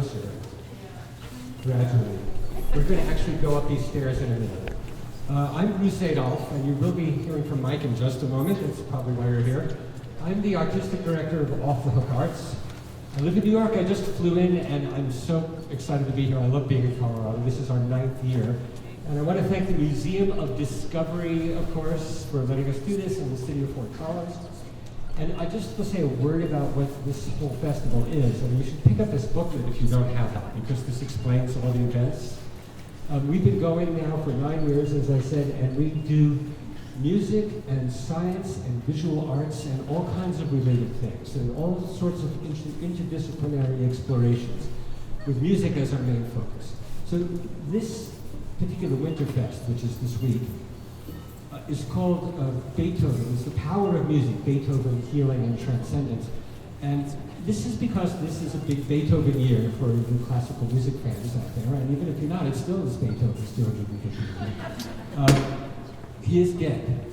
closer, gradually. We're going to actually go up these stairs in a minute. I'm Bruce Adolph, and you will be hearing from Mike in just a moment. That's probably why you're here. I'm the artistic director of Off the Hook Arts. I live in New York. I just flew in, and I'm so excited to be here. I love being in Colorado. This is our 9th year. And I want to thank the Museum of Discovery, of course, for letting us do this, and the city of Fort Collins. And I just will say a word about what this whole festival is. And you should pick up this booklet if you don't have it, because this explains all the events. We've been going now for 9 years, as I said, and we do music and science and visual arts and all kinds of related things, and all sorts of interdisciplinary explorations, with music as our main focus. So this particular WinterFest, which is this week, is called Beethoven. It's the power of music, Beethoven, healing, and transcendence. And this is because this is a big Beethoven year for the classical music fans out there, and even if you're not, it still is Beethoven's 250th year. He is dead.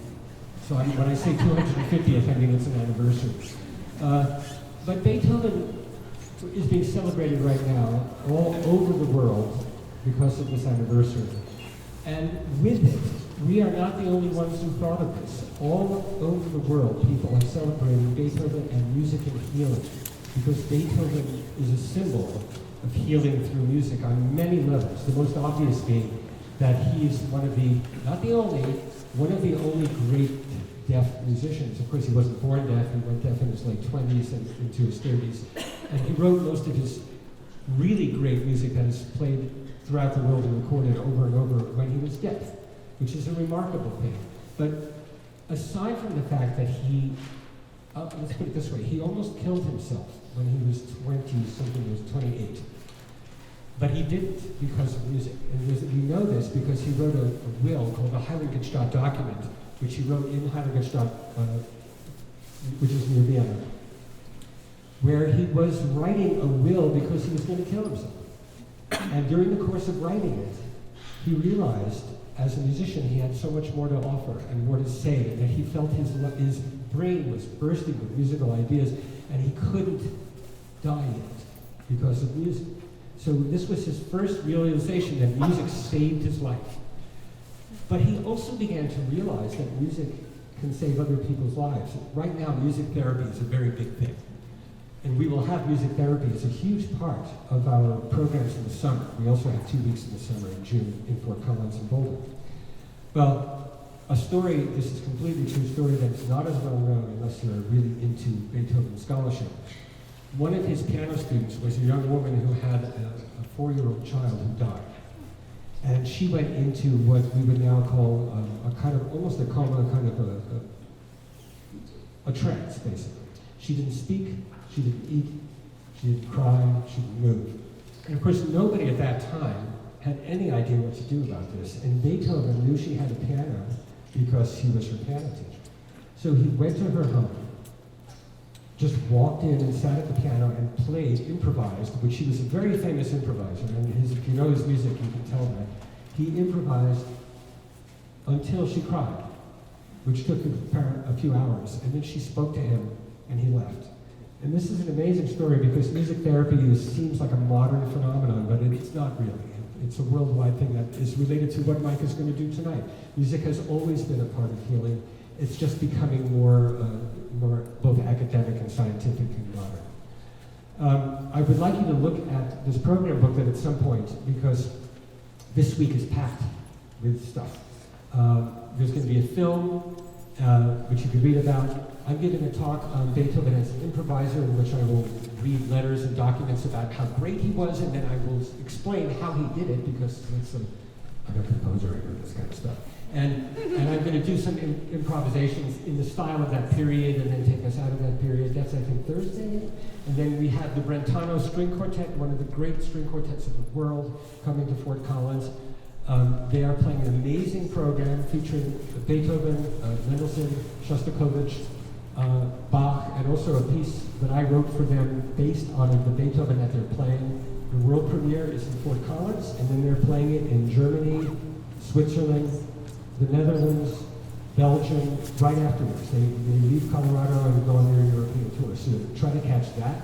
So when I say 250th, I mean it's an anniversary. But Beethoven is being celebrated right now all over the world because of this anniversary. And with it, we are not the only ones who thought of this. All over the world, people are celebrating Beethoven and music and healing, because Beethoven is a symbol of healing through music on many levels. The most obvious being that he is one of the only great deaf musicians. Of course, he wasn't born deaf. He went deaf in his late 20s and into his 30s. And he wrote most of his really great music that is played throughout the world and recorded over and over when he was deaf, which is a remarkable thing. But aside from the fact that he, let's put it this way, he almost killed himself when he was 20-something, he was 28. But he didn't because of music. And we know this because he wrote a will called the Heiligenstadt document, which he wrote in Heiligenstadt, which is near Vienna, where he was writing a will because he was going to kill himself. And during the course of writing it, he realized, as a musician, he had so much more to offer and more to say, and that he felt his brain was bursting with musical ideas, and he couldn't die yet because of music. So this was his first realization that music saved his life. But he also began to realize that music can save other people's lives. Right now, music therapy is a very big thing. And we will have music therapy as a huge part of our programs in the summer. We also have 2 weeks in the summer in June in Fort Collins and Boulder. Well, a story, this is a completely true story that's not as well known unless you're really into Beethoven scholarship. One of his piano students was a young woman who had a 4-year-old child who died. And she went into what we would now call a kind of, almost a coma, kind of a trance, basically. She didn't speak, she didn't eat, she didn't cry, she didn't move. And of course, nobody at that time had any idea what to do about this. And Beethoven knew she had a piano because he was her piano teacher. So he went to her home, just walked in and sat at the piano and played, improvised, which he was a very famous improviser. And if you know his music, you can tell that. He improvised until she cried, which took a few hours. And then she spoke to him, and he left. And this is an amazing story because music therapy seems like a modern phenomenon, but it's not really. It's a worldwide thing that is related to what Mike is going to do tonight. Music has always been a part of healing. It's just becoming more both academic and scientific and modern. I would like you to look at this program booklet at some point because this week is packed with stuff. There's going to be a film, which you can read about. I'm giving a talk on Beethoven as an improviser, in which I will read letters and documents about how great he was, and then I will explain how he did it, because I'm a composer, I know this kind of stuff. And I'm going to do some improvisations in the style of that period, and then take us out of that period. That's, I think, Thursday. And then we have the Brentano String Quartet, one of the great string quartets of the world, coming to Fort Collins. They are playing an amazing program featuring Beethoven, Mendelssohn, Shostakovich, Bach, and also a piece that I wrote for them based on the Beethoven that they're playing. The world premiere is in Fort Collins, and then they're playing it in Germany, Switzerland, the Netherlands, Belgium, right afterwards. They leave Colorado and go on their European tour. So try to catch that.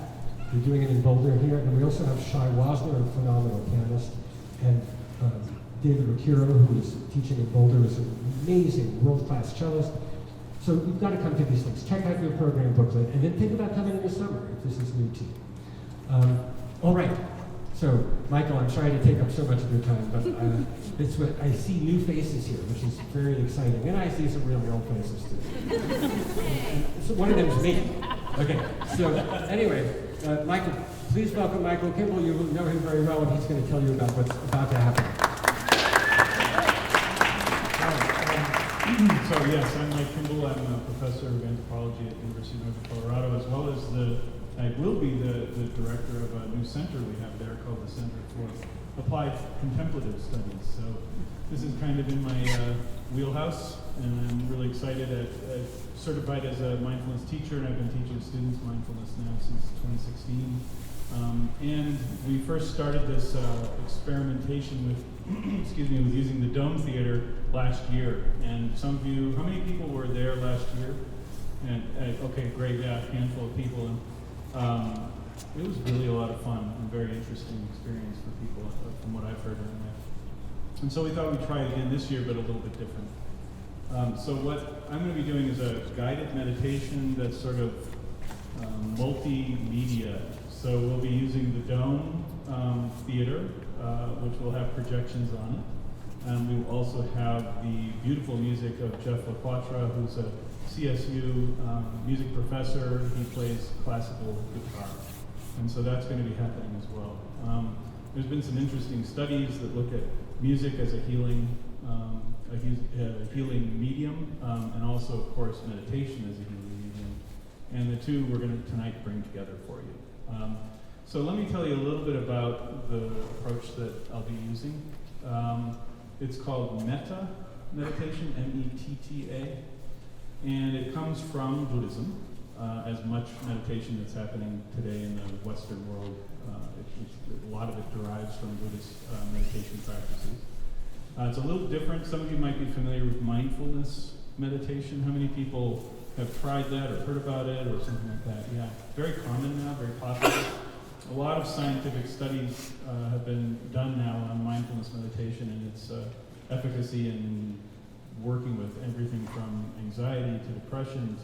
We're doing it in Boulder here, and we also have Shai Wasner, a phenomenal pianist, and David Rakiro, who is teaching in Boulder, is an amazing world-class cellist. So you've got to come to these things. Check out your program booklet, and then think about coming in the summer if this is new to you. All right. So, Michael, I'm sorry to take up so much of your time, but it's what I see new faces here, which is very exciting, and I see some really old faces too. So one of them is me. Okay. So anyway, Michael, please welcome Michael Kimball. You will know him very well, and he's going to tell you about what's about to happen. So yes, I'm Mike Kimball. I'm a professor of anthropology at the University of Northern Colorado, as well as I will be the director of a new center we have there called the Center for Applied Contemplative Studies. So this is kind of in my wheelhouse, and I'm really excited. I'm certified as a mindfulness teacher, and I've been teaching students mindfulness now since 2016. And we first started this experimentation with, with using the Dome Theater last year. And some of you, how many people were there last year? And okay, great, yeah, a handful of people. And it was really a lot of fun and very interesting experience for people, from what I've heard. And so we thought we'd try it again this year, but a little bit different. So what I'm going to be doing is a guided meditation that's sort of multimedia. So we'll be using the Dome Theater, which will have projections on it. And we will also have the beautiful music of Jeff LaQuatra, who's a CSU music professor. He plays classical guitar. And so that's going to be happening as well. There's been some interesting studies that look at music as a healing medium, and also, of course, meditation as a healing medium. And the two we're going to tonight bring together for you. So let me tell you a little bit about the approach that I'll be using. It's called Metta Meditation, M-E-T-T-A, and it comes from Buddhism, as much meditation that's happening today in the Western world. A lot of it derives from Buddhist meditation practices. It's a little different. Some of you might be familiar with mindfulness meditation. How many people have tried that or heard about it or something like that? Yeah, very common now, very popular. A lot of scientific studies have been done now on mindfulness meditation and its efficacy in working with everything from anxiety to depression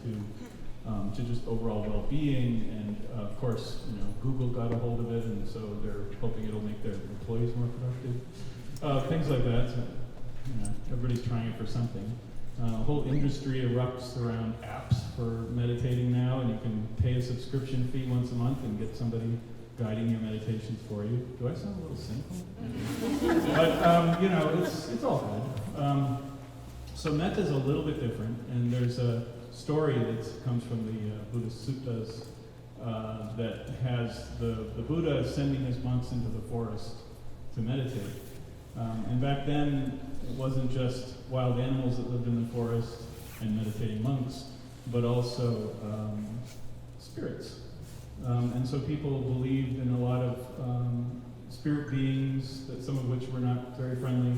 to just overall well-being. And of course, Google got a hold of it, and so they're hoping it'll make their employees more productive. Things like that. So, everybody's trying it for something. A whole industry erupts around apps for meditating now, and you can pay a subscription fee once a month and get somebody guiding your meditations for you. Do I sound a little cynical? But, it's all good. So metta is a little bit different, and there's a story that comes from the Buddhist suttas that has the Buddha sending his monks into the forest to meditate. And back then, it wasn't just wild animals that lived in the forest and meditating monks, but also spirits. And so people believed in a lot of spirit beings, that some of which were not very friendly,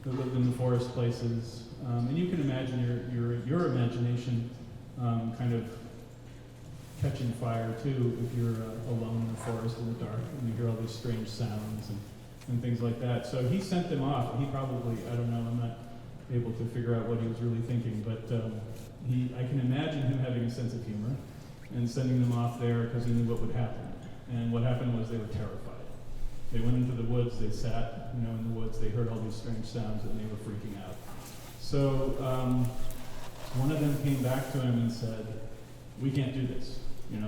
that lived in the forest places. And you can imagine your imagination kind of catching fire too if you're alone in the forest in the dark and you hear all these strange sounds and things like that. So he sent them off. He probably, I don't know, I'm not able to figure out what he was really thinking, but I can imagine him having a sense of humor and sending them off there because he knew what would happen. And what happened was they were terrified. They went into the woods, they sat, in the woods, they heard all these strange sounds and they were freaking out. So one of them came back to him and said, "We can't do this.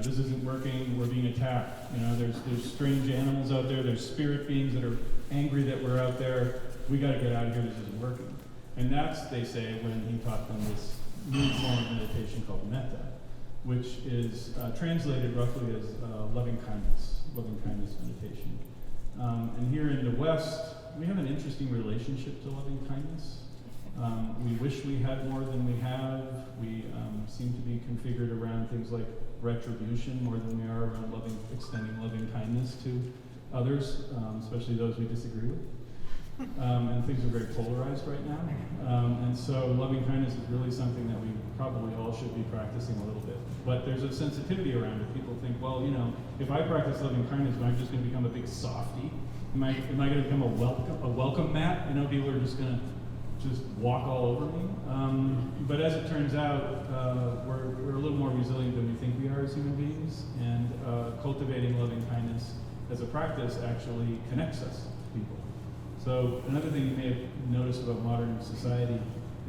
This isn't working, we're being attacked. There's strange animals out there, there's spirit beings that are angry that we're out there. We gotta get out of here, this isn't working." And that's, they say, when he taught them this new form of meditation called metta, which is translated roughly as loving kindness meditation. And here in the West, we have an interesting relationship to loving kindness. We wish we had more than we have. We seem to be configured around things like retribution more than we are around extending loving kindness to others, especially those we disagree with. And things are very polarized right now. And so loving kindness is really something that we probably all should be practicing a little bit. But there's a sensitivity around it. People think, well, you know, if I practice loving kindness, am I just going to become a big softie? Am I going to become a welcome mat? You know, people are just going to just walk all over me. But as it turns out, we're a little more resilient than we think we are as human beings. And cultivating loving kindness as a practice actually connects us to people. So another thing you may have noticed about modern society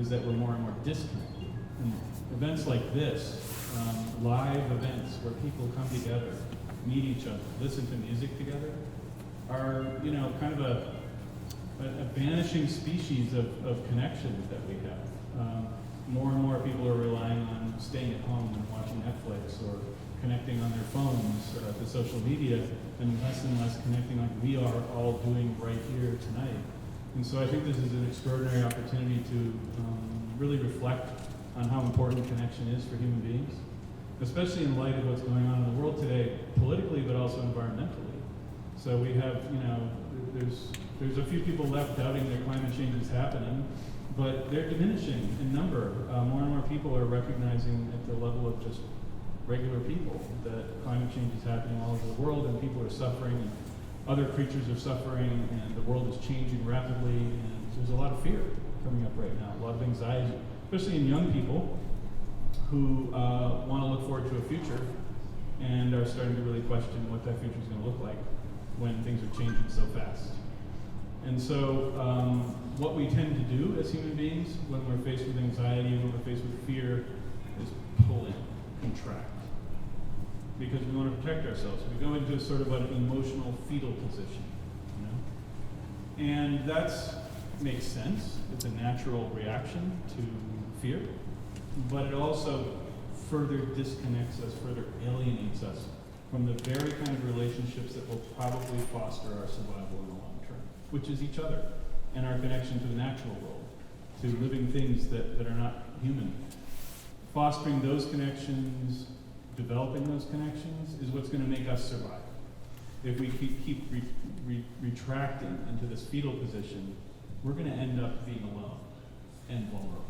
is that we're more and more disconnected. And events like this, live events where people come together, meet each other, listen to music together, are, you know, kind of a vanishing species of connection that we have. More and more people are relying on staying at home and watching Netflix or connecting on their phones to social media, and less connecting like we are all doing right here tonight. And so I think this is an extraordinary opportunity to really reflect on how important connection is for human beings, especially in light of what's going on in the world today, politically, but also environmentally. So we have, you know, there's a few people left doubting that climate change is happening, but they're diminishing in number. More and more people are recognizing at the level of just regular people that climate change is happening all over the world, and people are suffering, and other creatures are suffering, and the world is changing rapidly, and there's a lot of fear coming up right now, a lot of anxiety, especially in young people who want to look forward to a future and are starting to really question what that future is going to look like when things are changing so fast. And so what we tend to do as human beings when we're faced with anxiety, when we're faced with fear, is pull in, contract. Because we want to protect ourselves. We go into sort of an emotional fetal position, you know? And that makes sense. It's a natural reaction to fear, but it also further disconnects us, further alienates us from the very kind of relationships that will probably foster our survival in the long term, which is each other and our connection to the natural world, to living things that are not human. Fostering those connections, developing those connections is what's going to make us survive. If we keep retracting into this fetal position, we're going to end up being alone and vulnerable.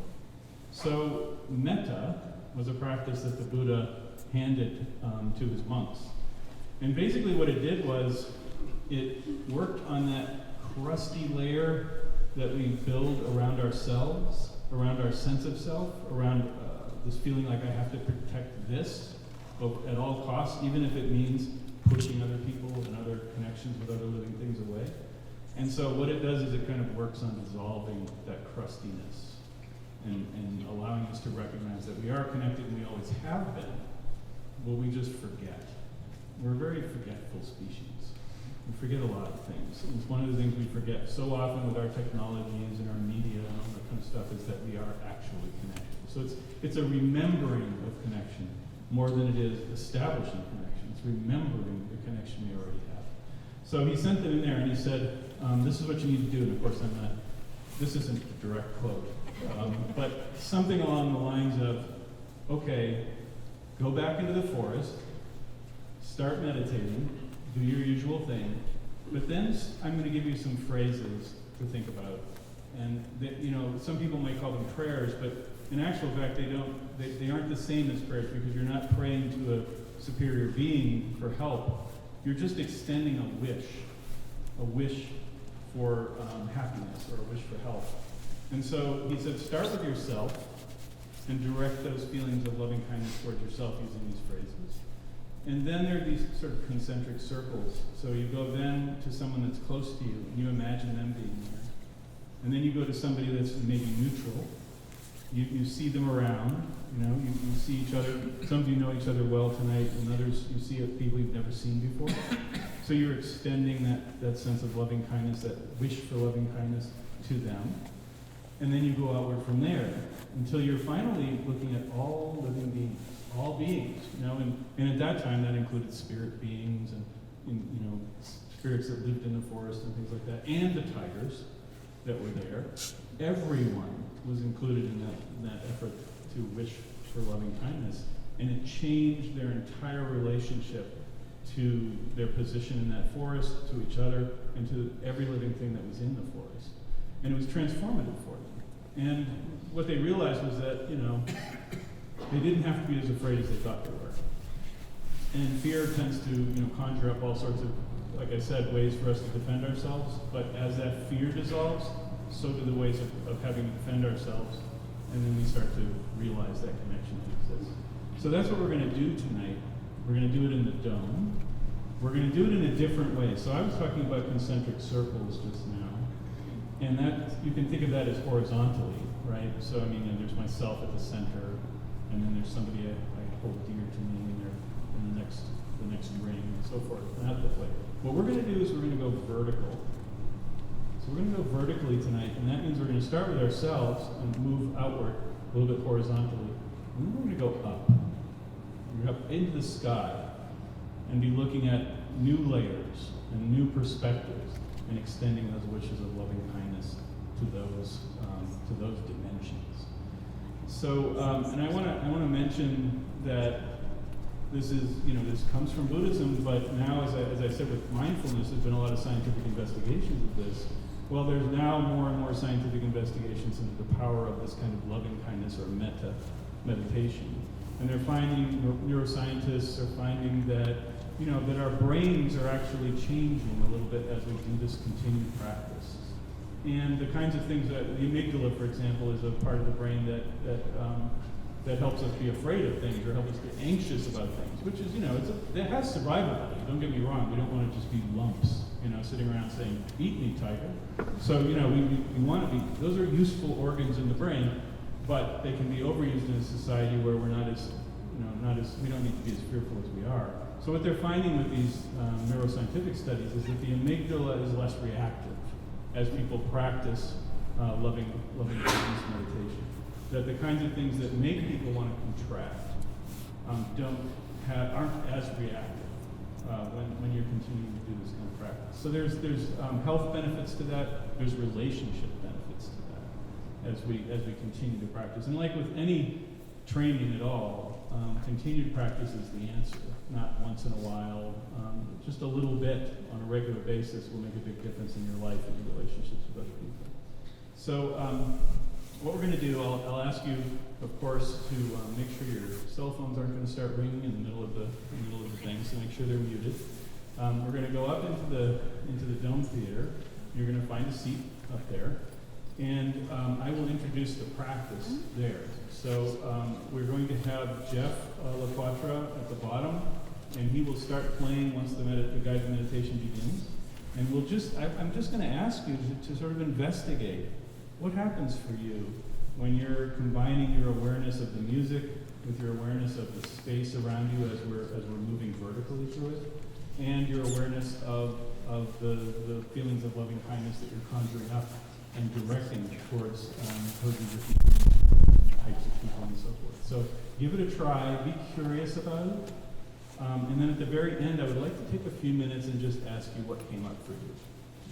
So metta was a practice that the Buddha handed to his monks. And basically what it did was it worked on that crusty layer that we build around ourselves, around our sense of self, around this feeling like I have to protect this at all costs, even if it means pushing other people and other connections with other living things away. And so what it does is it kind of works on dissolving that crustiness and allowing us to recognize that we are connected and we always have been, but we just forget. We're a very forgetful species. We forget a lot of things. And it's one of the things we forget so often with our technologies and our media and all that kind of stuff is that we are actually connected. So it's a remembering of connection more than it is establishing connection. It's remembering the connection we already have. So he sent them in there and he said, this is what you need to do. And of course, this isn't a direct quote, but something along the lines of, okay, go back into the forest, start meditating, do your usual thing, but then I'm going to give you some phrases to think about. And some people might call them prayers, but in actual fact, they aren't the same as prayers because you're not praying to a superior being for help. You're just extending a wish for happiness or a wish for help. And so he said, start with yourself and direct those feelings of loving kindness towards yourself using these phrases. And then there are these sort of concentric circles. So you go then to someone that's close to you, and you imagine them being there. And then you go to somebody that's maybe neutral. You see them around, you see each other. Some of you know each other well tonight, and others you see people you've never seen before. So you're extending that sense of loving kindness, that wish for loving kindness to them. And then you go outward from there until you're finally looking at all living beings, all beings, and at that time that included spirit beings and spirits that lived in the forest and things like that, and the tigers that were there. Everyone was included in that effort to wish for loving kindness, and it changed their entire relationship to their position in that forest, to each other, and to every living thing that was in the forest. And it was transformative for them. And what they realized was that, they didn't have to be as afraid as they thought they were. And fear tends to, conjure up all sorts of, like I said, ways for us to defend ourselves. But as that fear dissolves, so do the ways of having to defend ourselves. And then we start to realize that connection exists. So that's what we're going to do tonight. We're going to do it in the dome. We're going to do it in a different way. So I was talking about concentric circles just now. And that, you can think of that as horizontally, right? So, there's myself at the center, and then there's somebody I hold dear to me, and they're in the next ring, and so forth. Not that way. What we're going to do is we're going to go vertical. So we're going to go vertically tonight, and that means we're going to start with ourselves and move outward a little bit horizontally. And then we're going to go up. We're going to go up into the sky and be looking at new layers and new perspectives and extending those wishes of loving kindness to those dimensions. So, and I want to mention that this is, this comes from Buddhism, but now, as I said, with mindfulness, there's been a lot of scientific investigations of this. Well, there's now more and more scientific investigations into the power of this kind of loving kindness or metta meditation. And they're finding, neuroscientists are finding that, that our brains are actually changing a little bit as we do this continued practice. And the kinds of things that, the amygdala, for example, is a part of the brain that helps us be afraid of things or help us get anxious about things, which is, it has survival value. Don't get me wrong. We don't want to just be lumps, sitting around saying, eat me, tiger. So, we want to be, those are useful organs in the brain, but they can be overused in a society where we're not as, we don't need to be as fearful as we are. So what they're finding with these neuroscientific studies is that the amygdala is less reactive as people practice loving kindness meditation. That the kinds of things that make people want to contract aren't as reactive when you're continuing to do this kind of practice. So there's health benefits to that. There's relationship benefits to that as we continue to practice. And like with any training at all, continued practice is the answer. Not once in a while, just a little bit on a regular basis will make a big difference in your life and your relationships with other people. So what we're going to do, I'll ask you, of course, to make sure your cell phones aren't going to start ringing in the middle of the thing, so make sure they're muted. We're going to go up into the Dome Theater. You're going to find a seat up there, and I will introduce the practice there. So we're going to have Jeff LaQuatra at the bottom, and he will start playing once the guided meditation begins. And I'm just going to ask you to sort of investigate what happens for you when you're combining your awareness of the music with your awareness of the space around you as we're moving vertically through it, and your awareness of the feelings of loving kindness that you're conjuring up and directing towards you different types of people and so forth. So give it a try, be curious about it, and then at the very end I would like to take a few minutes and just ask you what came up for you,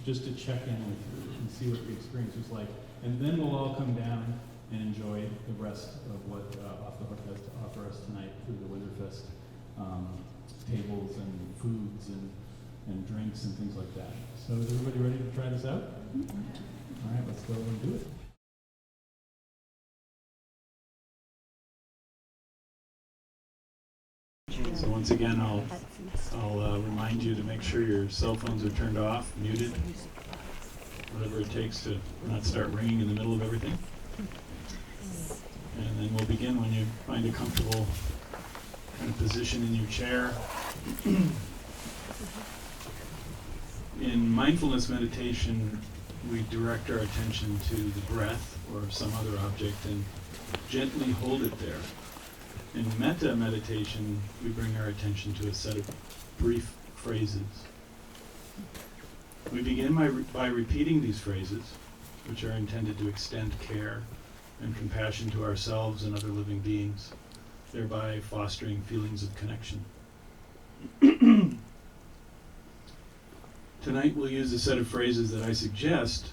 just to check in with you and see what the experience was like. And then we'll all come down and enjoy the rest of what Off the Hook has to offer us tonight through the WinterFest tables and foods and drinks and things like that. So is everybody ready to try this out? All right, let's go and do it. So once again, I'll remind you to make sure your cell phones are turned off, muted, whatever it takes to not start ringing in the middle of everything. And then we'll begin when you find a comfortable kind of position in your chair. In mindfulness meditation, we direct our attention to the breath or some other object and gently hold it there. In metta meditation, we bring our attention to a set of brief phrases. We begin by repeating these phrases, which are intended to extend care and compassion to ourselves and other living beings, thereby fostering feelings of connection. Tonight we'll use a set of phrases that I suggest,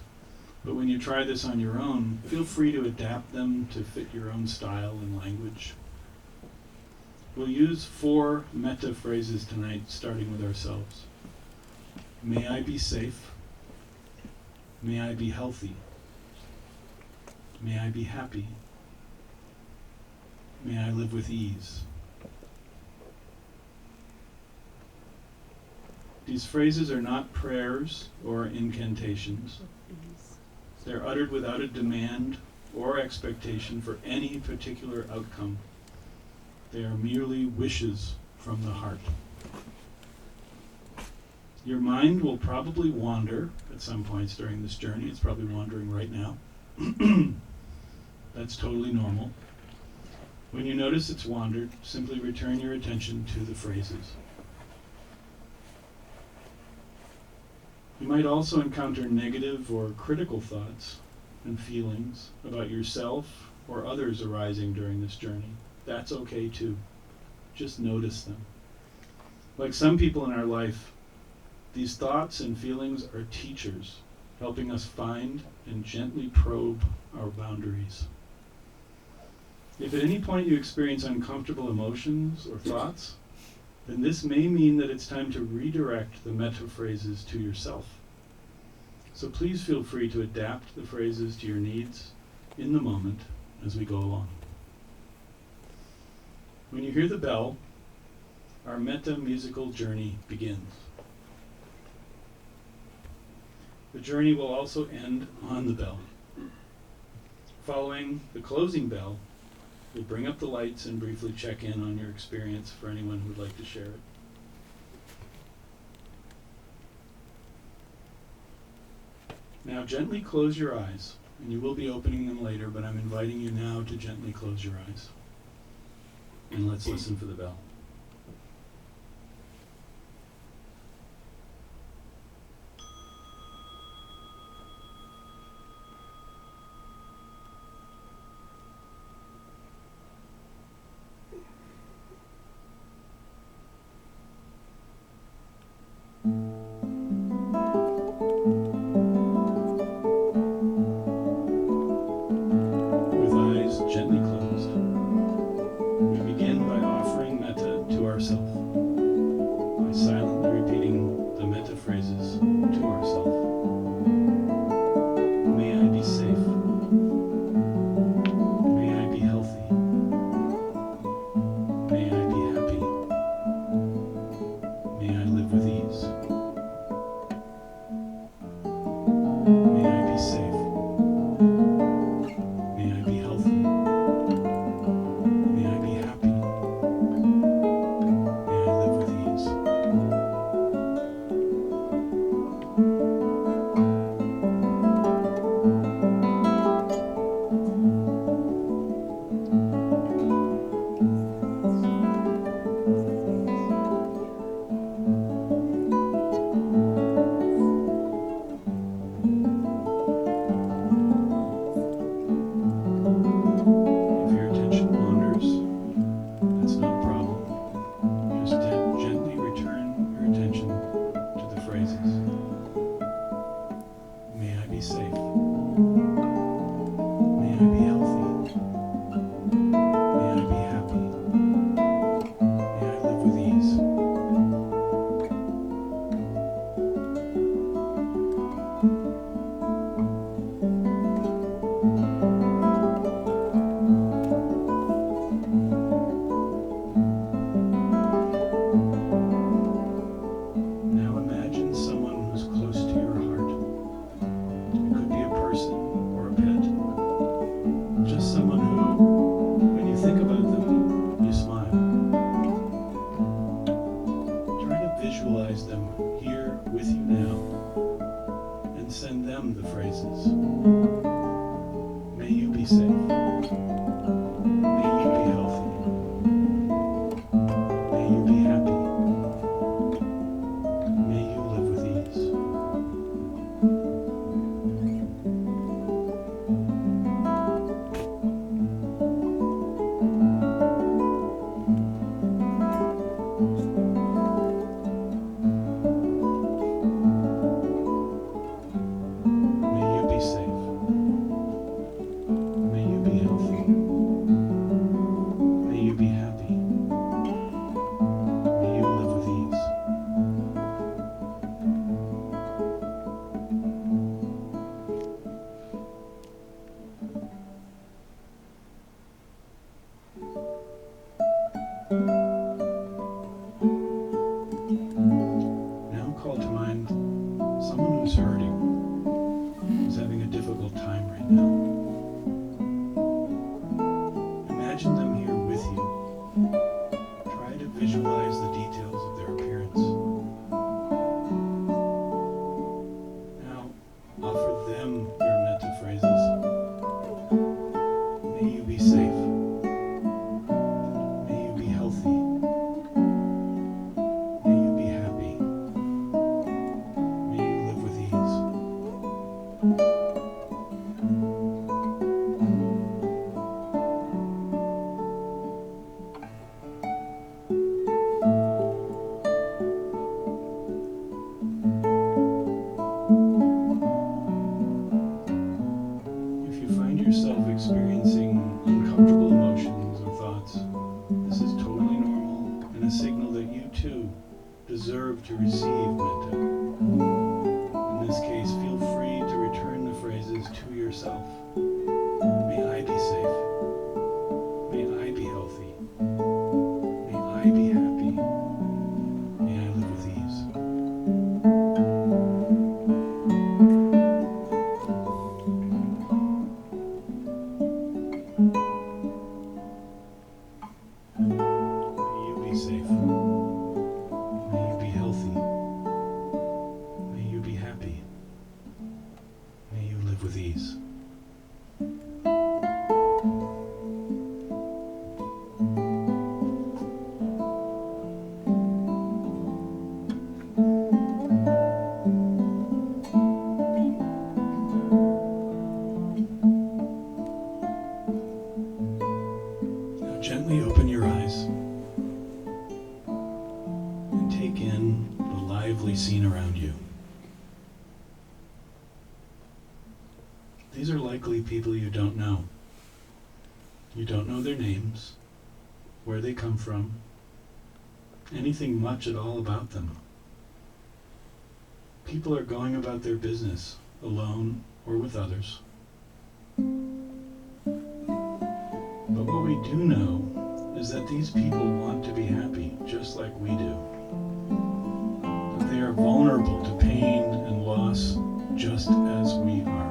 but when you try this on your own, feel free to adapt them to fit your own style and language. We'll use 4 metta phrases tonight, starting with ourselves. May I be safe. May I be healthy. May I be happy. May I live with ease. These phrases are not prayers or incantations. They're uttered without a demand or expectation for any particular outcome. They are merely wishes from the heart. Your mind will probably wander at some points during this journey. It's probably wandering right now. That's totally normal. When you notice it's wandered, simply return your attention to the phrases. You might also encounter negative or critical thoughts and feelings about yourself or others arising during this journey. That's okay too. Just notice them. Like some people in our life, these thoughts and feelings are teachers, helping us find and gently probe our boundaries. If at any point you experience uncomfortable emotions or thoughts, then this may mean that it's time to redirect the metta phrases to yourself. So please feel free to adapt the phrases to your needs in the moment as we go along. When you hear the bell, our Metta Musical Journey begins. The journey will also end on the bell. Following the closing bell, we'll bring up the lights and briefly check in on your experience for anyone who would like to share it. Now gently close your eyes, and you will be opening them later, but I'm inviting you now to gently close your eyes. And let's listen for the bell. With eyes gently closed, we begin by offering metta imagine them here with you. Try to visualize the details of their appearance. Now, offer them your metta phrases. May you be safe. May you be healthy. May you be happy. May you live with ease. If you find yourself experiencing uncomfortable emotions or thoughts, this is totally normal and a signal that you too deserve to receive metta. In this case, feel free to return the phrases to yourself. May I be safe. May I be healthy. May I be happy. May I live with ease. May you be safe. May you be healthy. May you be happy. May you live with ease. Now gently open your eyes and take in the lively scene around you. These are likely people you don't know. You don't know their names, where they come from, anything much at all about them. People are going about their business, alone or with others. But what we do know is that these people want to be happy, just like we do. That they are vulnerable to pain and loss, just as we are.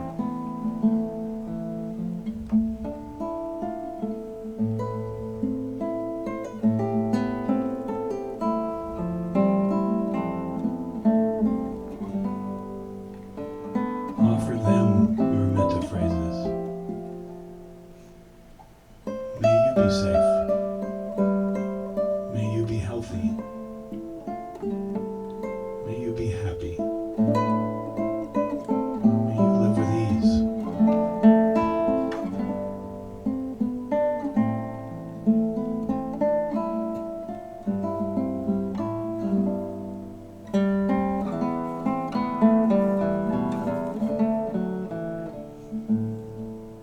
Offer them your metta phrases. May you be safe. May you be healthy. May you be happy. May you live with ease.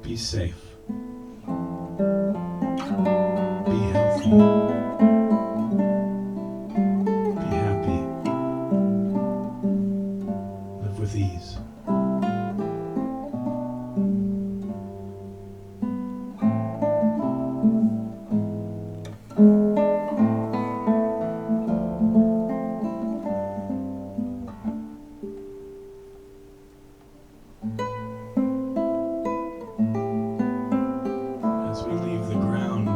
Be safe. Be healthy. Be happy. Live with ease. As we leave the ground,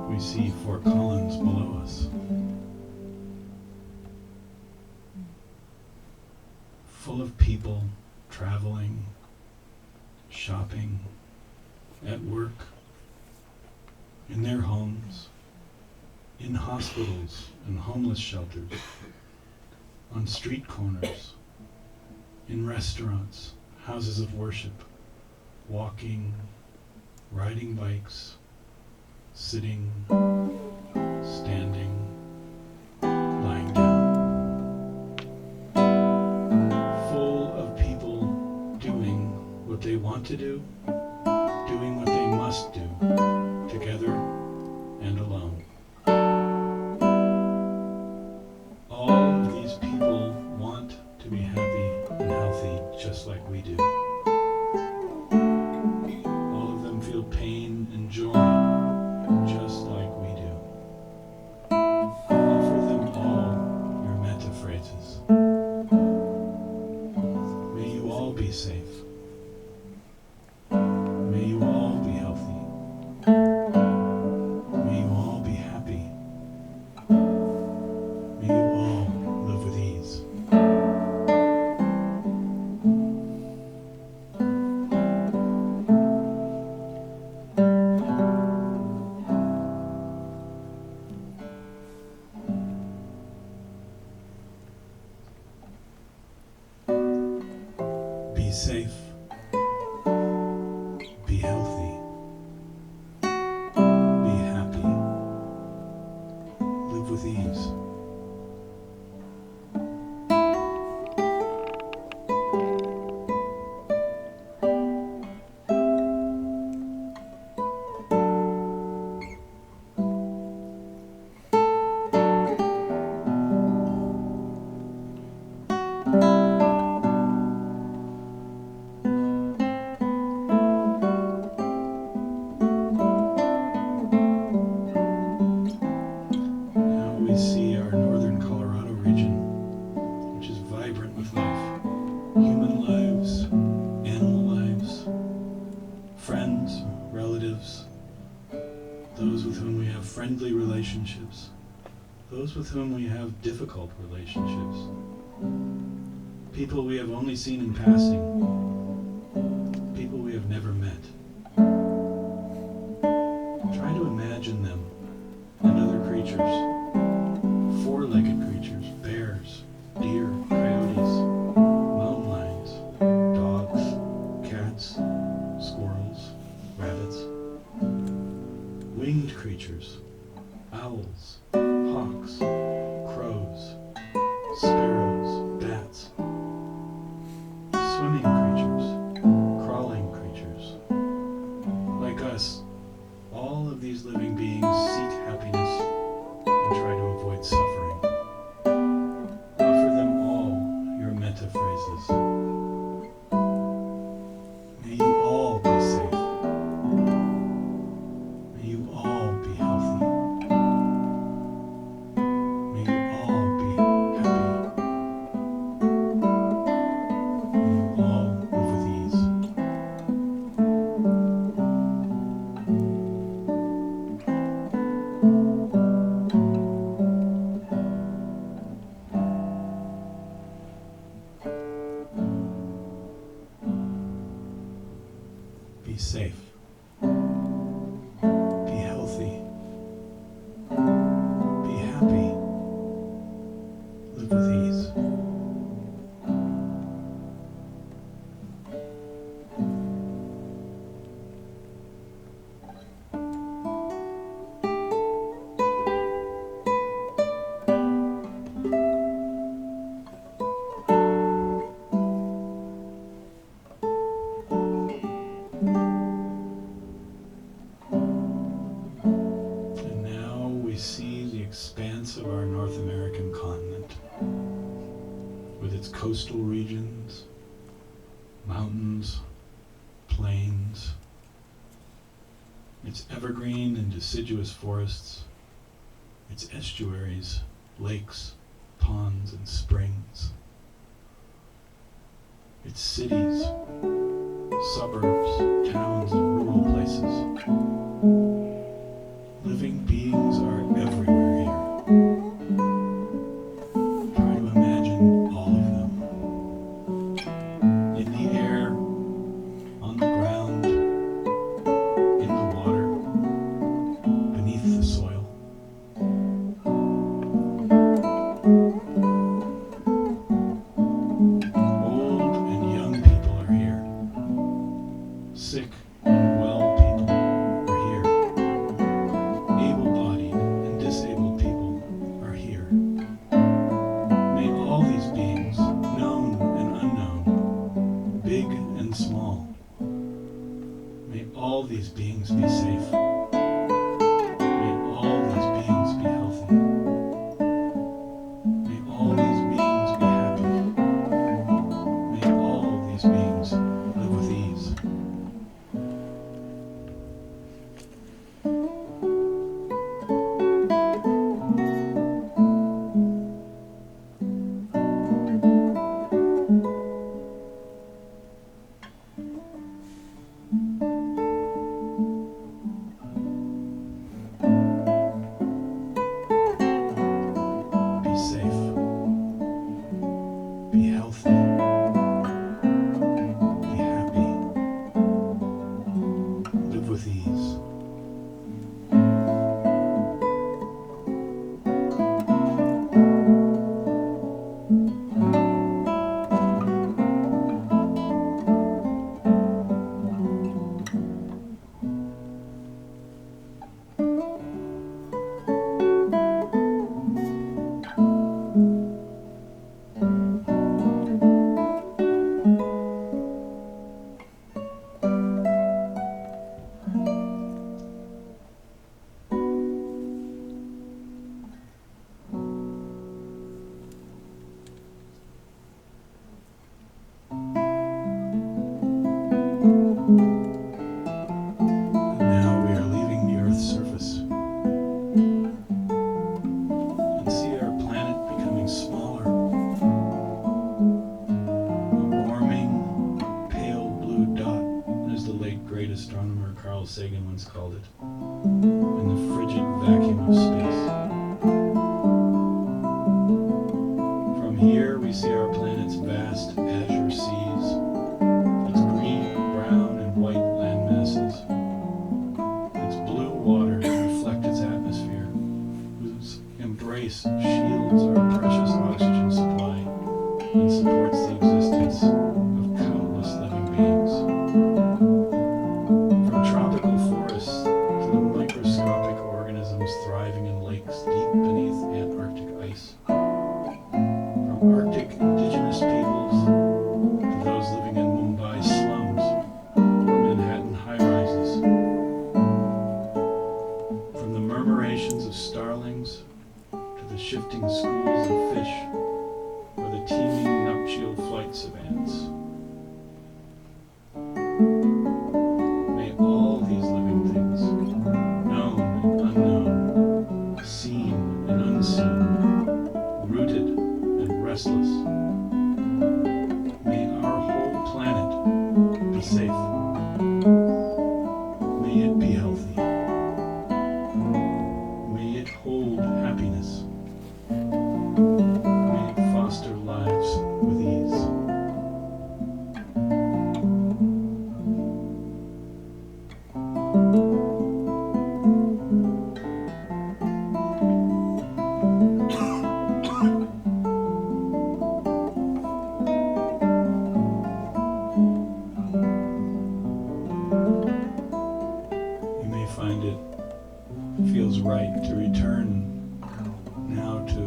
we see Fort Collins below us. Full of people traveling, shopping, at work, in their homes, in hospitals and homeless shelters, on street corners, in restaurants, houses of worship, walking, riding bikes, sitting, standing, lying down. Full of people doing what they want to do, doing what they must do, together and alone. All of these people want to be happy and healthy just like we do. All of them feel pain and joy just like we do. Offer them all your metta phrases. May you all be safe. with ease. Friendly relationships, those with whom we have difficult relationships, people we have only seen in passing, people we have never met. Try to imagine them and other creatures, four-legged creatures, bears, deer, coyotes, mountain lions, dogs, cats, squirrels, rabbits, winged creatures, owls, hawks, crows, sparrows, bats, swimming creatures, crawling creatures. Like us, all of these living beings seek happiness and try to avoid suffering. Offer them all your metta phrases. May you all be safe. May you all be healthy. May you all be happy. May you all live with ease. Be safe. Be healthy. Be happy. Live with ease. And now we see the expanse of our North American continent, with its coastal regions, mountains, plains, its evergreen and deciduous forests, its estuaries, lakes, ponds, and springs, its cities, suburbs, towns, and rural places. Living beings are everywhere here. Try to imagine all of them. In the air, on the ground, in the water, beneath the soil. Old and young people are here. Sick and well people are here. Able-bodied of starlings, to the shifting schools of fish, or the teeming nuptial flights of ants. May all these living things, known and unknown, seen and unseen, rooted and restless, may our whole planet be safe. May it be healthy. May it hold happiness. May it foster lives with ease. You may find it feels right to return now to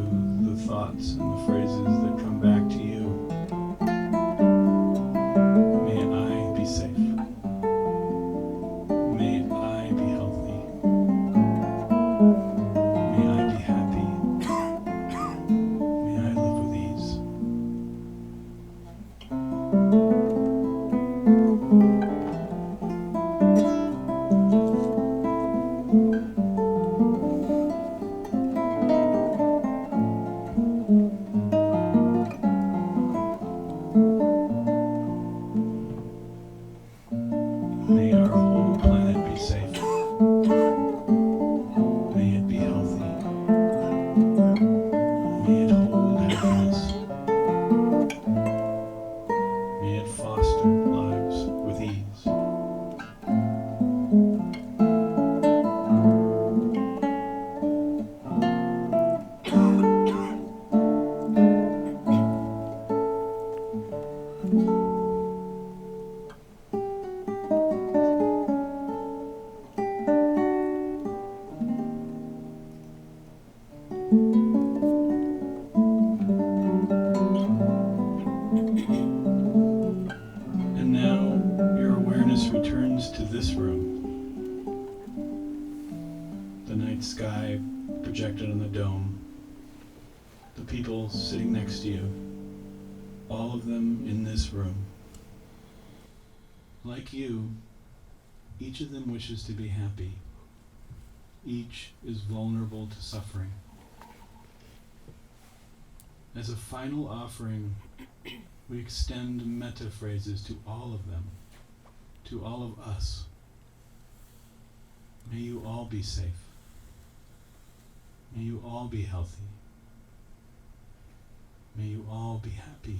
the thoughts and the phrases that come back to you. May I be safe. May I be healthy. May I be happy. May I live with ease. May our whole planet be safe. May it be healthy. May it hold happiness. May it foster lives with ease. And now your awareness returns to this room. The night sky projected on the dome. The people sitting next to you. All of them in this room. Like you, each of them wishes to be happy. Each is vulnerable to suffering. As a final offering, we extend metta phrases to all of them, to all of us. May you all be safe. May you all be healthy. May you all be happy.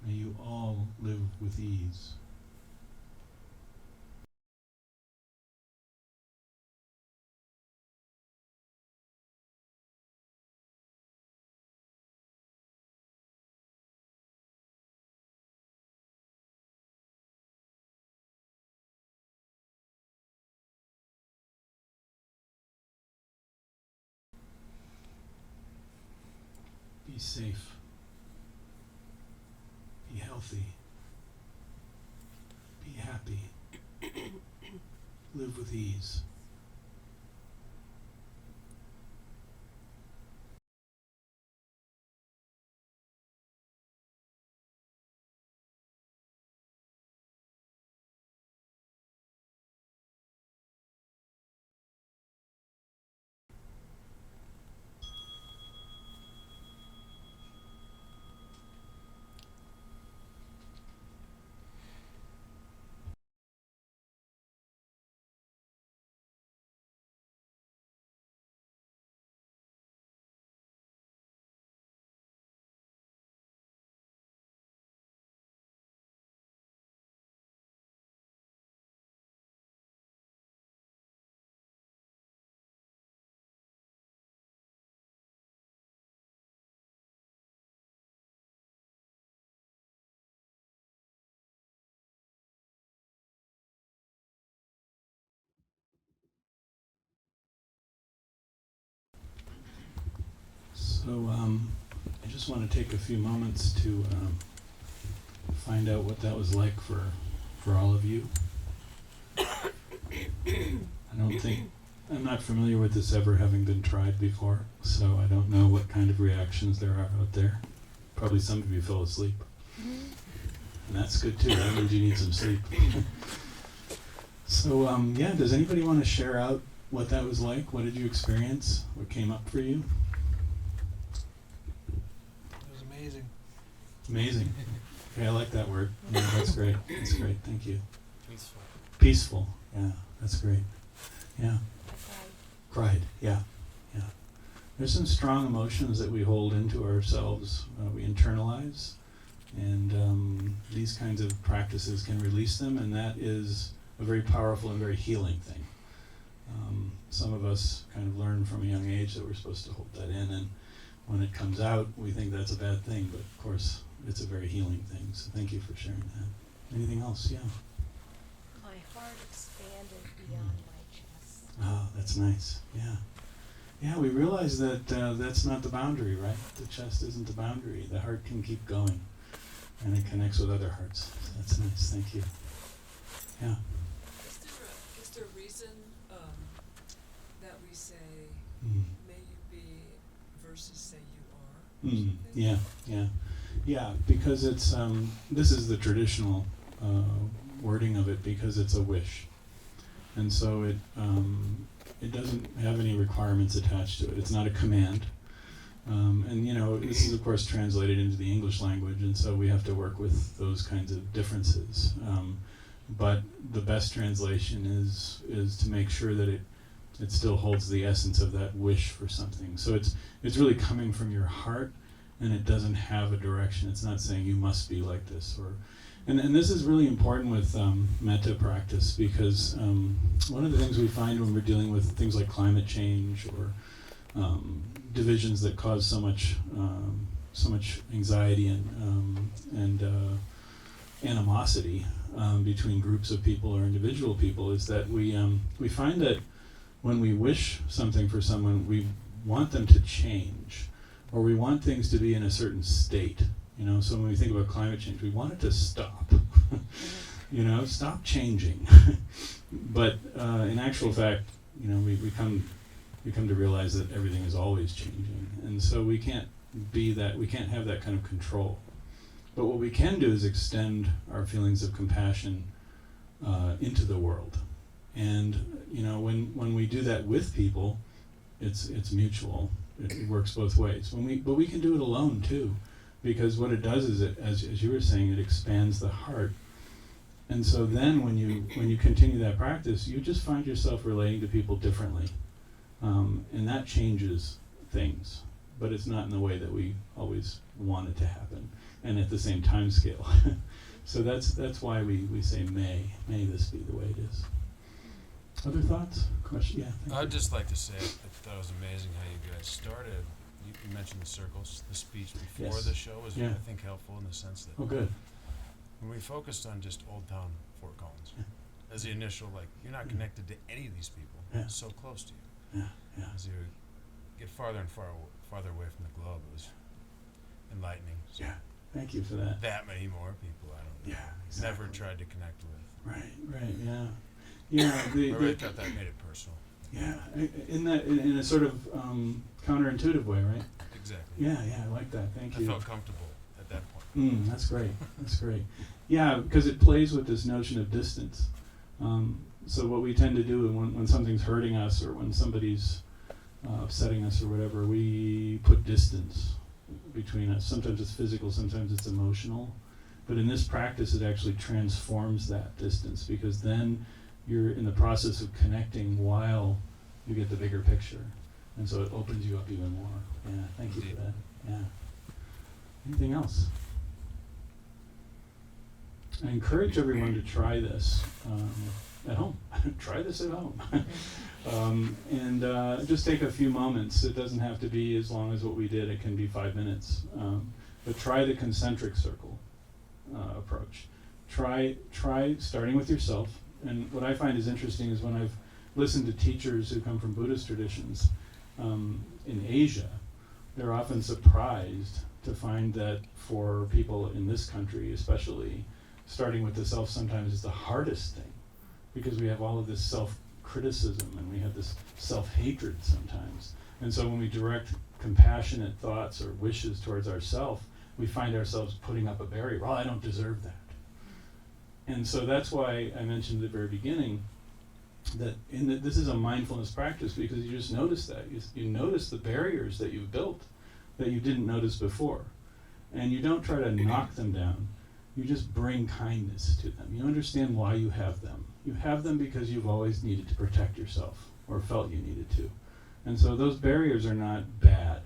May you all live with ease. Be safe. Be healthy. Be happy. Live with ease. So I just want to take a few moments to find out what that was like for all of you. I I'm not familiar with this ever having been tried before, so I don't know what kind of reactions there are out there. Probably some of you fell asleep. And that's good too, that means you need some sleep. So yeah, does anybody want to share out what that was like? What did you experience? What came up for you? It was amazing. Amazing. Okay, I like that word. Yeah, that's great. That's great. Thank you. Peaceful. Peaceful. Yeah, that's great. Yeah. Cried. Yeah. Yeah. There's some strong emotions that we hold into ourselves. We internalize, and these kinds of practices can release them, and that is a very powerful and very healing thing. Some of us kind of learn from a young age that we're supposed to hold that in, and when it comes out, we think that's a bad thing, but of course, it's a very healing thing. So thank you for sharing that. Anything else? Yeah. My heart expanded beyond my chest. Oh, that's nice. Yeah. Yeah, we realize that that's not the boundary, right? The chest isn't the boundary. The heart can keep going, and it connects with other hearts. So that's nice. Thank you. Yeah. Is there a reason that we say, Mm. may you be, versus say you are? Or something? Yeah, yeah. Yeah, because it's, this is the traditional wording of it, because it's a wish. And so it doesn't have any requirements attached to it. It's not a command. And you know, this is of course translated into the English language, and so we have to work with those kinds of differences. But the best translation is to make sure that it still holds the essence of that wish for something. So it's really coming from your heart, and it doesn't have a direction. It's not saying you must be like this, and this is really important with metta practice, because one of the things we find when we're dealing with things like climate change or divisions that cause so much anxiety and animosity between groups of people or individual people is that we find that when we wish something for someone, we want them to change, or we want things to be in a certain state. You know, so when we think about climate change, we want it to stop. You know, stop changing. But in actual fact, you know, we come to realize that everything is always changing, and so we can't be that. We can't have that kind of control. But what we can do is extend our feelings of compassion into the world. And you know, when we do that with people, it's mutual. It works both ways. But we can do it alone too, because what it does is, as you were saying, it expands the heart. And so then, when you continue that practice, you just find yourself relating to people differently, and that changes things. But it's not in the way that we always want it to happen, and at the same time scale. So that's why we say may this be the way it is. Other thoughts? Question? Yeah. thank I'd you. just like to say I thought it was amazing how you guys started. You mentioned the circles, the speech before Yes. the show was, Yeah. I think, helpful in the sense that Oh, good. when we focused on just Old Town Fort Collins Yeah. as the initial, like, you're not Yeah. connected to any of these people. Yeah. It's so close to you. Yeah. Yeah. As you get farther and farther away from the globe, it was enlightening. So Yeah. Thank you for that. that many more people I don't know. Yeah. Never Exactly. tried to connect with. Right. Yeah. Yeah. I really thought that made it personal. Yeah. In a sort of counterintuitive way, right? Exactly. Yeah. I like that. Thank I you. felt comfortable at that point. That's great. That's great. Yeah, because it plays with this notion of distance. So what we tend to do when something's hurting us, or when somebody's upsetting us or whatever, we put distance between us. Sometimes it's physical, sometimes it's emotional. But in this practice, it actually transforms that distance, because then you're in the process of connecting while you get the bigger picture. And so it opens you up even more. Yeah, thank you for that. Yeah. Anything else? I encourage everyone to try this at home. Try this at home. And just take a few moments. It doesn't have to be as long as what we did. It can be 5 minutes. But try the concentric circle approach. Try starting with yourself. And what I find is interesting is when I've listened to teachers who come from Buddhist traditions in Asia, they're often surprised to find that for people in this country especially, starting with the self sometimes is the hardest thing, because we have all of this criticism, and we have this self-hatred sometimes. And so when we direct compassionate thoughts or wishes towards ourselves, we find ourselves putting up a barrier. Well, I don't deserve that. And so that's why I mentioned at the very beginning that this is a mindfulness practice, because you just notice that. You notice the barriers that you've built that you didn't notice before. And you don't try to knock them down. You just bring kindness to them. You understand why you have them. You have them because you've always needed to protect yourself, or felt you needed to. And so those barriers are not bad,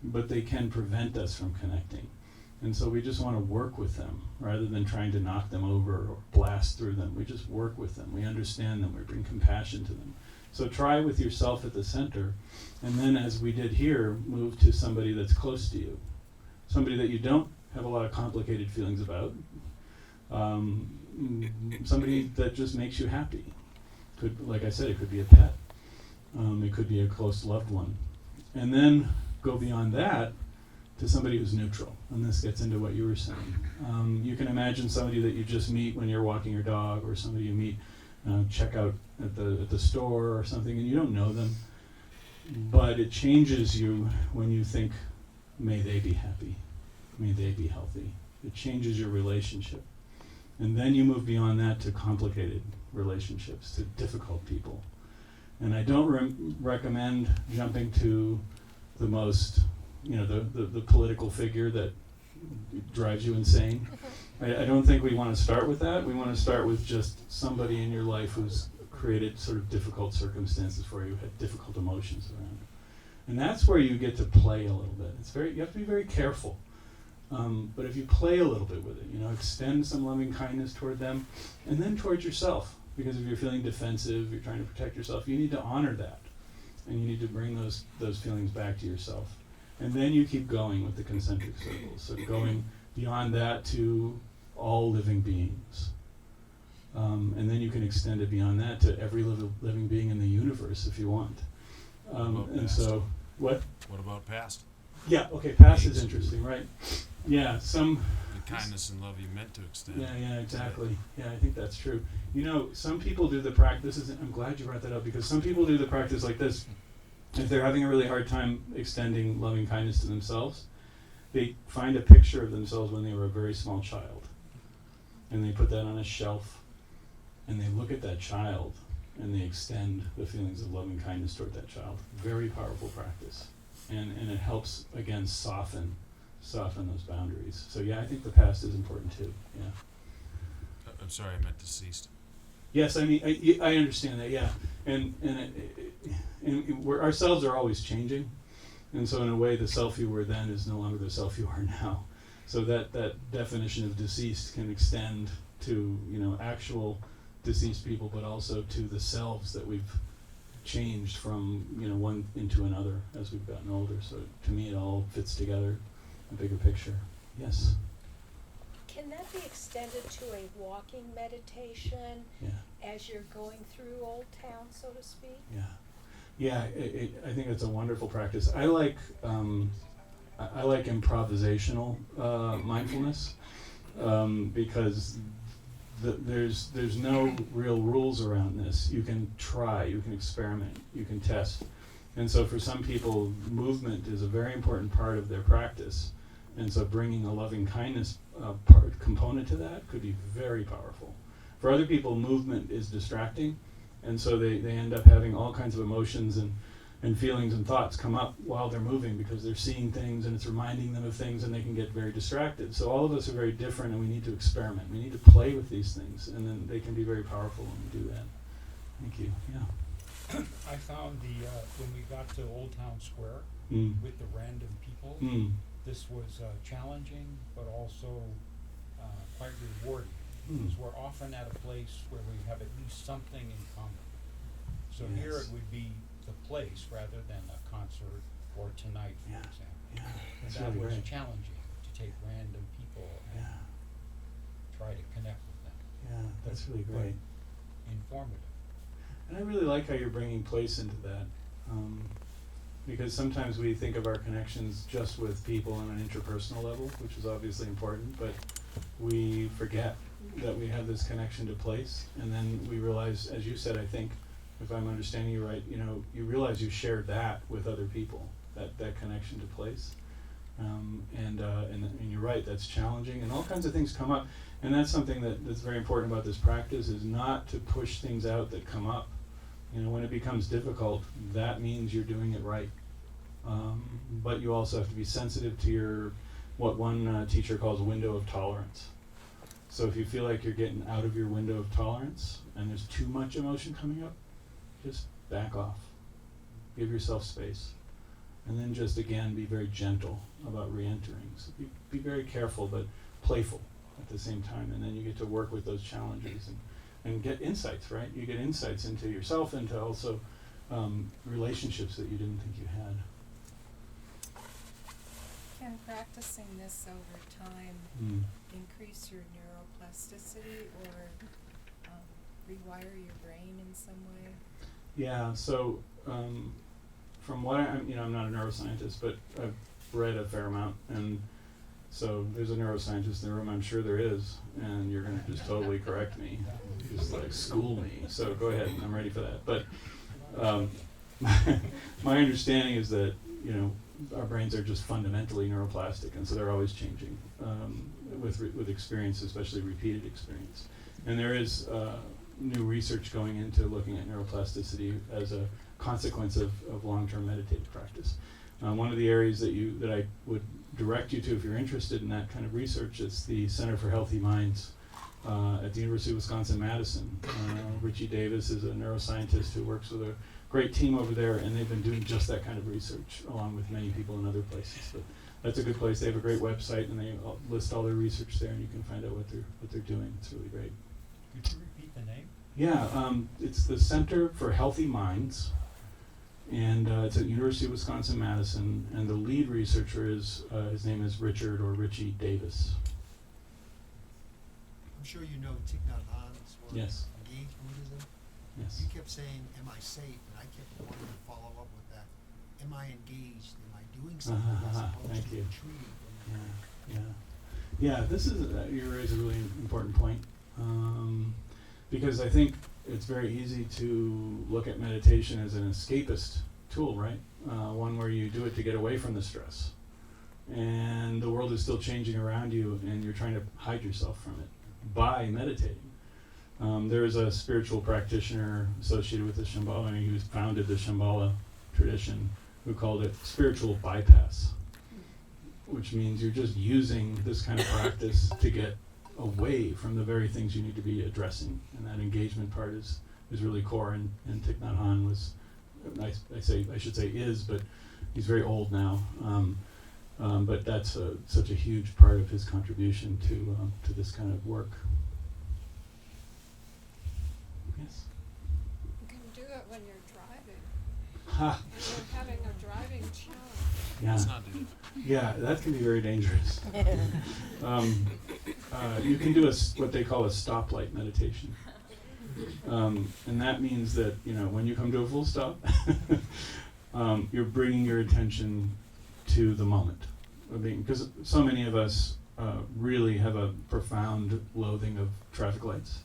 but they can prevent us from connecting. And so we just want to work with them rather than trying to knock them over or blast through them. We just work with them. We understand them. We bring compassion to them. So try with yourself at the center, and then, as we did here, move to somebody that's close to you. Somebody that you don't have a lot of complicated feelings about. Somebody that just makes you happy. Could, like I said, it could be a pet. It could be a close loved one. And then go beyond that to somebody who's neutral. And this gets into what you were saying. You can imagine somebody that you just meet when you're walking your dog, or somebody you meet check out at the store or something, and you don't know them. But it changes you when you think, may they be happy, may they be healthy. It changes your relationship. And then you move beyond that to complicated relationships, to difficult people. And I don't recommend jumping to the most, the political figure that drives you insane. I don't think we want to start with that. We want to start with just somebody in your life who's created sort of difficult circumstances for you, had difficult emotions around. And that's where you get to play a little bit. You have to be very careful. But if you play a little bit with it, extend some loving kindness toward them, and then towards yourself. Because if you're feeling defensive, you're trying to protect yourself, you need to honor that. And you need to bring those feelings back to yourself. And then you keep going with the concentric circles. So going beyond that to all living beings. And then you can extend it beyond that to every living being in the universe if you want. And past? so, what? What about past? Yeah, okay, past is interesting, right? Yeah, The kindness and love you meant to extend. Yeah, exactly. Yeah, I think that's true. Some people do the practice. I'm glad you brought that up, because some people do the practice like this. If they're having a really hard time extending loving kindness to themselves, they find a picture of themselves when they were a very small child, and they put that on a shelf, and they look at that child, and they extend the feelings of loving kindness toward that child. Very powerful practice, and it helps, again, soften those boundaries. So yeah, I think the past is important too. Yeah. I'm sorry, I meant deceased. Yes, I mean I understand that. Yeah, and our selves are always changing, and so in a way, the self you were then is no longer the self you are now. So that definition of deceased can extend to actual deceased people, but also to the selves that we've changed from one into another as we've gotten older. So to me, it all fits together, a bigger picture. Yes. Can that be extended to a walking meditation as you're going through Old Town, so to speak? Yeah. I think it's a wonderful practice. I like improvisational mindfulness because there's no real rules around this. You can try, you can experiment, you can test. And so for some people, movement is a very important part of their practice. And so bringing a loving kindness component to that could be very powerful. For other people, movement is distracting, and so they end up having all kinds of emotions and feelings and thoughts come up while they're moving because they're seeing things and it's reminding them of things, and they can get very distracted. So all of us are very different, and we need to experiment. We need to play with these things, and then they can be very powerful when we do that. Thank you. Yeah. I found when we got to Old Town Square with the random people, this was challenging, but also quite rewarding. Because we're often at a place where we have at least something in common. So here it would be the place rather than a concert or tonight, for example. Yeah, And that's that really was great. challenging to take random people and try to connect with them. Yeah, that's really great. Informative. And I really like how you're bringing place into that, because sometimes we think of our connections just with people on an interpersonal level, which is obviously important, but we forget that we have this connection to place, and then we realize, as you said, I think, if I'm understanding you right, you realize you shared that with other people, that connection to place. And you're right, that's challenging, and all kinds of things come up. And that's something that's very important about this practice, is not to push things out that come up. When it becomes difficult, that means you're doing it right. But you also have to be sensitive to what one teacher calls window of tolerance. So if you feel like you're getting out of your window of tolerance and there's too much emotion coming up, just back off. Give yourself space. And then just, again, be very gentle about re-entering. So be very careful, but playful at the same time. And then you get to work with those challenges and get insights, right? You get insights into yourself, into also relationships that you didn't think you had. Can practicing this over time increase your neuroplasticity or rewire your brain in some way? Yeah, so from what I'm not a neuroscientist, but I've read a fair amount, and so there's a neuroscientist in the room, I'm sure there is, and you're going to just totally correct me, just like school me, so go ahead, I'm ready for that. But my understanding is that, our brains are just fundamentally neuroplastic, and so they're always changing with experience, especially repeated experience. And there is new research going into looking at neuroplasticity as a consequence of long-term meditative practice. One of the areas that I would direct you to, if you're interested in that kind of research, is the Center for Healthy Minds at the University of Wisconsin-Madison. Richie Davis is a neuroscientist who works with a great team over there, and they've been doing just that kind of research, along with many people in other places. But that's a good place. They have a great website, and they list all their research there, and you can find out what they're doing. It's really great. Could you repeat the name? Yeah, it's the Center for Healthy Minds, and it's at University of Wisconsin-Madison, and the lead researcher is, his name is Richie Davis. I'm sure you know Thich Nhat Hanh's work, Yes. Engaged Buddhism. Yes. You kept saying, am I safe? And I kept wanting to follow up with that. Am I engaged? Am I doing something as opposed Thank to you. retreating? Yeah, this is, you raise a really important point, because I think it's very easy to look at meditation as an escapist tool, right? One where you do it to get away from the stress. And the world is still changing around you, and you're trying to hide yourself from it by meditating. There is a spiritual practitioner associated with the Shambhala, who founded the Shambhala tradition, who called it spiritual bypass, which means you're just using this kind of practice to get away from the very things you need to be addressing. And that engagement part is really core, and Thich Nhat Hanh was, I should say is, but he's very old now. But that's such a huge part of his contribution to this kind of work. Yes? You can do it when you're driving. Ha! And you're having a driving challenge. Yeah. Let's not do that. Yeah, that can be very dangerous. You can do what they call a stoplight meditation. And that means that, when you come to a full stop, you're bringing your attention to the moment. Because so many of us really have a profound loathing of traffic lights.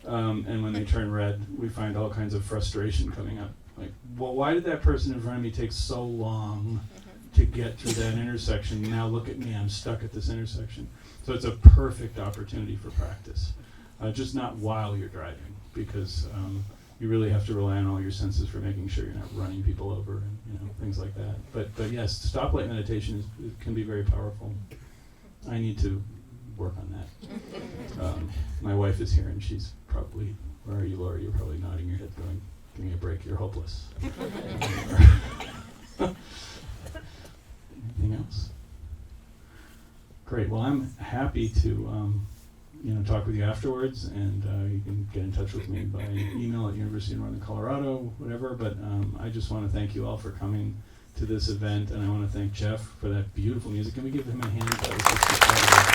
And when they turn red, we find all kinds of frustration coming up. Like, well, why did that person in front of me take so long to get through that intersection? Now look at me, I'm stuck at this intersection. So it's a perfect opportunity for practice. Just not while you're driving, because you really have to rely on all your senses for making sure you're not running people over and things like that. But yes, stoplight meditation can be very powerful. I need to work on that. My wife is here, and she's probably, where are you, Laura? You're probably nodding your head going, give me a break, you're hopeless. Anything else? Great, well, I'm happy to talk with you afterwards, and you can get in touch with me by email at University of Northern Colorado, whatever, but I just want to thank you all for coming to this event, and I want to thank Jeff for that beautiful music. Can we give him a hand? That was just incredible.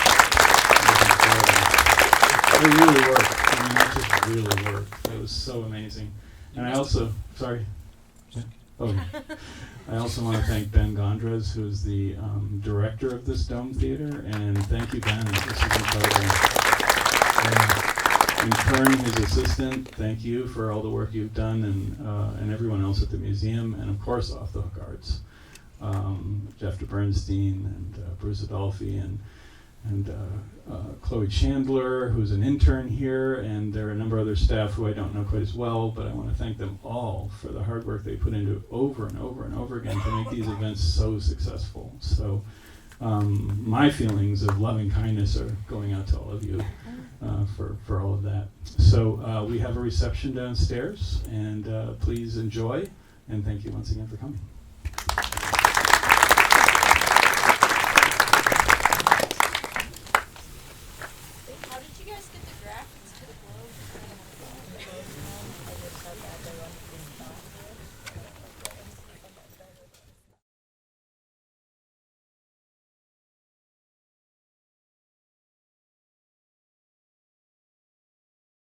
It really worked. I mean, that just really worked. It was so amazing. And I also, sorry? Yeah? Oh, I also want to thank Ben Gondras, who is the director of this Dome Theater, and thank you, Ben. This is incredible. And Kern, his assistant, thank you for all the work you've done, and everyone else at the museum, and of course Off the Hook Arts. Jeff DeBernstein and Bruce Adolphi and Chloe Chandler, who's an intern here, and there are a number of other staff who I don't know quite as well, but I want to thank them all for the hard work they put into over and over and over again to make these events so successful. So my feelings of loving kindness are going out to all of you for all of that. So we have a reception downstairs, and please enjoy, and thank you once again for coming.